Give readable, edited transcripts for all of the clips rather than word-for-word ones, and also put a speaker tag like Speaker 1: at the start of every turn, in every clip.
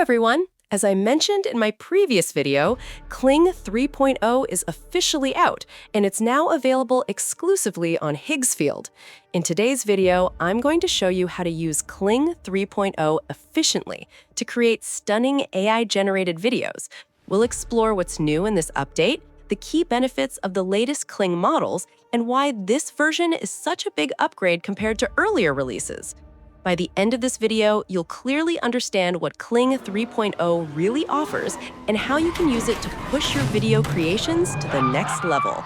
Speaker 1: everyone! As I mentioned in my previous video, Kling 3.0 is officially out, and it's now available exclusively on Higgsfield. In today's video, I'm going to show you how to use Kling 3.0 efficiently to create stunning AI-generated videos. We'll explore what's new in this update, the key benefits of the latest Kling models, and why this version is such a big upgrade compared to earlier releases. By the end of this video, you'll clearly understand what Kling 3.0 really offers and how you can use it to push your video creations to the next level.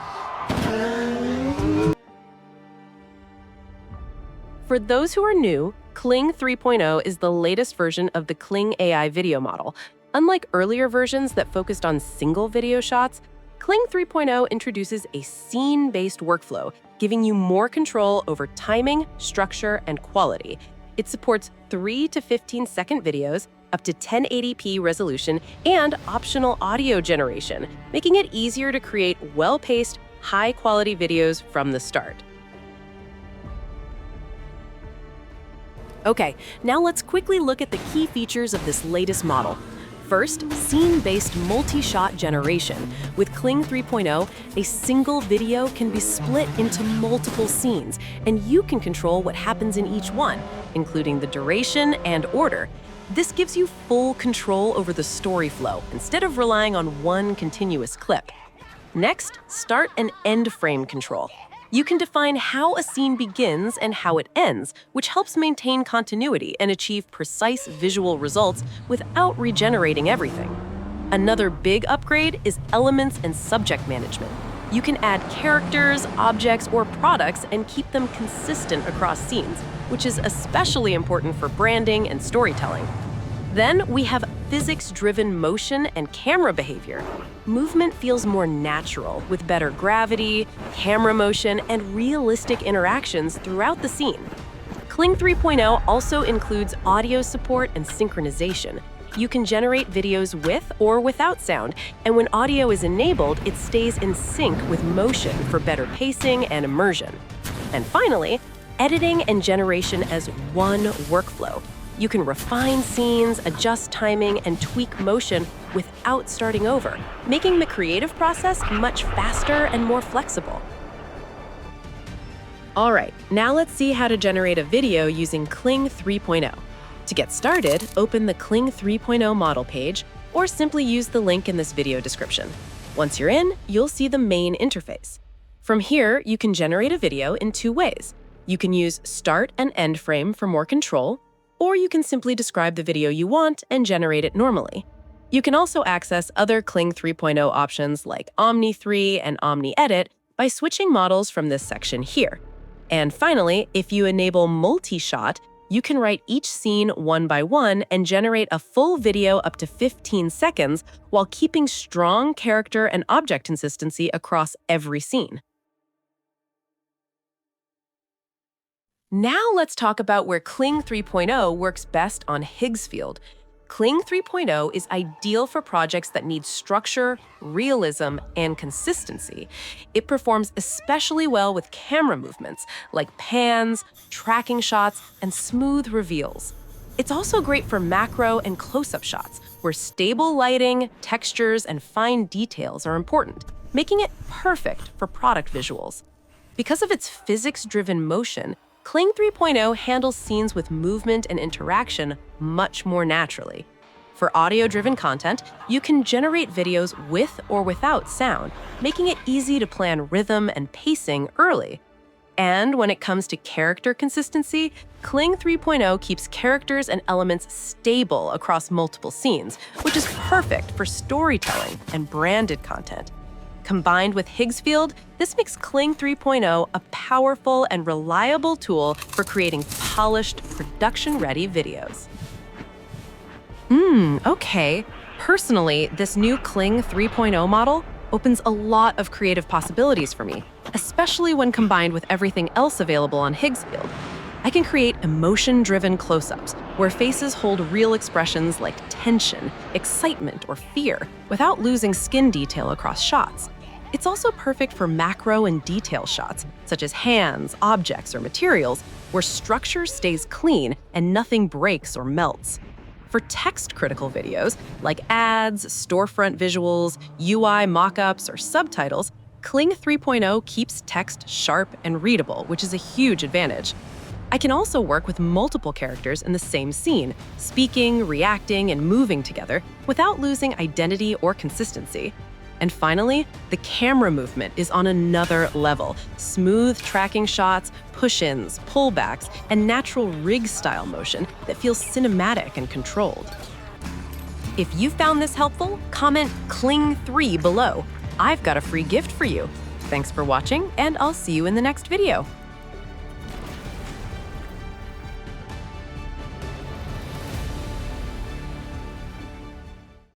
Speaker 1: For those who are new, Kling 3.0 is the latest version of the Kling AI video model. Unlike earlier versions that focused on single video shots, Kling 3.0 introduces a scene-based workflow, giving you more control over timing, structure, and quality. It supports 3 to 15-second videos, up to 1080p resolution, and optional audio generation, making it easier to create well-paced, high-quality videos from the start. Okay, now let's quickly look at the key features of this latest model. First, scene-based multi-shot generation. With Kling 3.0, a single video can be split into multiple scenes, and you can control what happens in each one, including the duration and order. This gives you full control over the story flow, instead of relying on one continuous clip. Next, start and end frame control. You can define how a scene begins and how it ends, which helps maintain continuity and achieve precise visual results without regenerating everything. Another big upgrade is elements and subject management. You can add characters, objects, or products and keep them consistent across scenes, which is especially important for branding and storytelling. Then we have physics-driven motion and camera behavior. Movement feels more natural, with better gravity, camera motion, and realistic interactions throughout the scene. Kling 3.0 also includes audio support and synchronization. You can generate videos with or without sound, and when audio is enabled, it stays in sync with motion for better pacing and immersion. And finally, editing and generation as one workflow. You can refine scenes, adjust timing, and tweak motion without starting over, making the creative process much faster and more flexible. All right, now let's see how to generate a video using Kling 3.0. To get started, open the Kling 3.0 model page, or simply use the link in this video description. Once you're in, you'll see the main interface. From here, you can generate a video in two ways. You can use start and end frame for more control, or you can simply describe the video you want and generate it normally. You can also access other Kling 3.0 options like Omni 3 and Omni Edit by switching models from this section here. And finally, if you enable multi-shot, you can write each scene one by one and generate a full video up to 15 seconds while keeping strong character and object consistency across every scene. Now let's talk about where Kling 3.0 works best on Higgsfield. Kling 3.0 is ideal for projects that need structure, realism, and consistency. It performs especially well with camera movements like pans, tracking shots, and smooth reveals. It's also great for macro and close-up shots, where stable lighting, textures, and fine details are important, making it perfect for product visuals. Because of its physics-driven motion, Kling 3.0 handles scenes with movement and interaction much more naturally. For audio-driven content, you can generate videos with or without sound, making it easy to plan rhythm and pacing early. And when it comes to character consistency, Kling 3.0 keeps characters and elements stable across multiple scenes, which is perfect for storytelling and branded content. Combined with Higgsfield, this makes Kling 3.0 a powerful and reliable tool for creating polished, production-ready videos. Okay. Personally, this new Kling 3.0 model opens a lot of creative possibilities for me, especially when combined with everything else available on Higgsfield. I can create emotion-driven close-ups, where faces hold real expressions like tension, excitement, or fear, without losing skin detail across shots. It's also perfect for macro and detail shots, such as hands, objects, or materials, where structure stays clean and nothing breaks or melts. For text-critical videos, like ads, storefront visuals, UI mockups, or subtitles, Kling 3.0 keeps text sharp and readable, which is a huge advantage. I can also work with multiple characters in the same scene, speaking, reacting, and moving together without losing identity or consistency. And finally, the camera movement is on another level. Smooth tracking shots, push-ins, pullbacks, and natural rig-style motion that feels cinematic and controlled. If you found this helpful, comment Kling 3 below. I've got a free gift for you. Thanks for watching, and I'll see you in the next video.